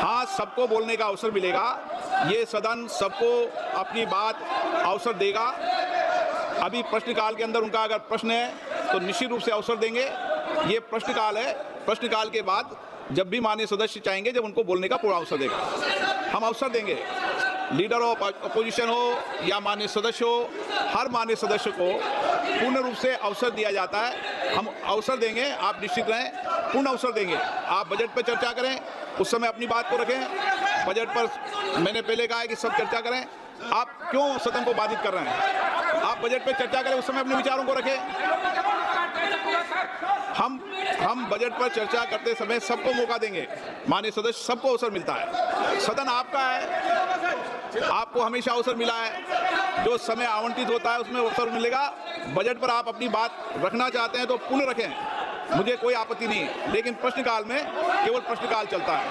हाँ, सबको बोलने का अवसर मिलेगा। ये सदन सबको अपनी बात अवसर देगा। अभी प्रश्नकाल के अंदर उनका अगर प्रश्न है तो निश्चित रूप से अवसर देंगे। ये प्रश्नकाल है, प्रश्नकाल के बाद जब भी माननीय सदस्य चाहेंगे, जब उनको बोलने का पूरा अवसर देगा, हम अवसर देंगे। लीडर ऑफ अपोजिशन हो या माननीय सदस्य हो, हर माननीय सदस्य को पूर्ण रूप से अवसर दिया जाता है। हम अवसर देंगे, आप निश्चित रहें, पूर्ण अवसर देंगे। आप बजट पर चर्चा करें, उस समय अपनी बात को रखें। बजट पर मैंने पहले कहा है कि सब चर्चा करें। आप क्यों सदन को बाधित कर रहे हैं? आप बजट पर चर्चा करें, उस समय अपने विचारों को रखें। हम बजट पर चर्चा करते समय सबको मौका देंगे। माननीय सदस्य, सबको अवसर मिलता है। सदन आपका है, आपको हमेशा अवसर मिला है। जो समय आवंटित होता है उसमें अवसर मिलेगा। बजट पर आप अपनी बात रखना चाहते हैं तो पूर्ण रखें, मुझे कोई आपत्ति नहीं है। लेकिन प्रश्नकाल में केवल प्रश्नकाल चलता है।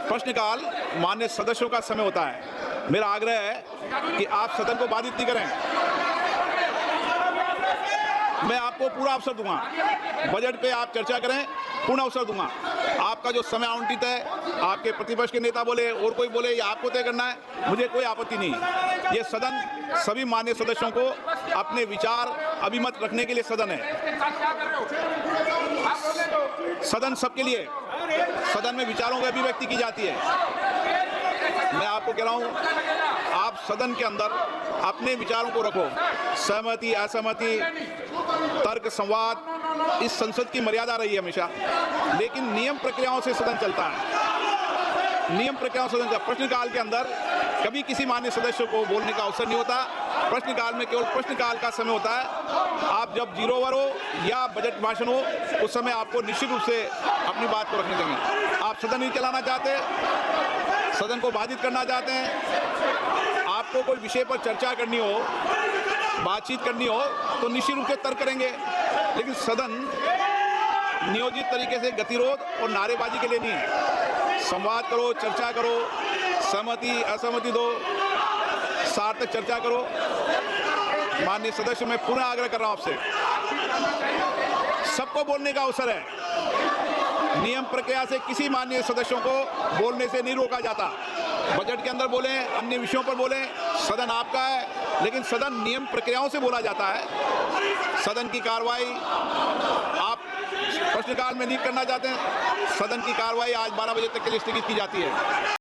प्रश्नकाल माननीय सदस्यों का समय होता है। मेरा आग्रह है कि आप सदन को बाधित नहीं करें। मैं आपको पूरा अवसर दूंगा, बजट पे आप चर्चा करें, पूर्ण अवसर दूंगा। आपका जो समय आवंटित है, आपके प्रतिपक्ष के नेता बोले और कोई बोले, ये आपको तय करना है, मुझे कोई आपत्ति नहीं। ये सदन सभी माननीय सदस्यों को अपने विचार अभिमत रखने के लिए सदन है। सदन सबके लिए, सदन में विचारों की अभिव्यक्ति की जाती है। मैं आपको कह रहा हूं, आप सदन के अंदर अपने विचारों को रखो। सहमति, असहमति, तर्क, संवाद, इस संसद की मर्यादा रही है हमेशा। लेकिन नियम प्रक्रियाओं से सदन चलता है। नियम प्रक्रियाओं से सदन चलता है। प्रश्नकाल के अंदर कभी किसी माननीय सदस्य को बोलने का अवसर नहीं होता। प्रश्नकाल में केवल प्रश्नकाल का समय होता है। आप जब 0 ओवर हो या बजट भाषण हो, उस समय आपको निश्चित रूप से अपनी बात को रखने देंगे। आप सदन नहीं चलाना चाहते, सदन को बाधित करना चाहते हैं, आपको कोई विषय पर चर्चा करनी हो, बातचीत करनी हो, तो निश्चित रूप से तर्क करेंगे। लेकिन सदन नियोजित तरीके से गतिरोध और नारेबाजी के लिए नहीं है। संवाद करो, चर्चा करो, सहमति असहमति दो, सार्थक चर्चा करो। माननीय सदस्य, मैं पुनः आग्रह कर रहा हूं आपसे, सबको बोलने का अवसर है। नियम प्रक्रिया से किसी माननीय सदस्यों को बोलने से नहीं रोका जाता। बजट के अंदर बोलें, अन्य विषयों पर बोलें, सदन आपका है। लेकिन सदन नियम प्रक्रियाओं से बोला जाता है। सदन की कार्रवाई आप प्रश्नकाल में नहीं करना चाहते हैं, सदन की कार्रवाई आज 12 बजे तक के लिए स्थगित की जाती है।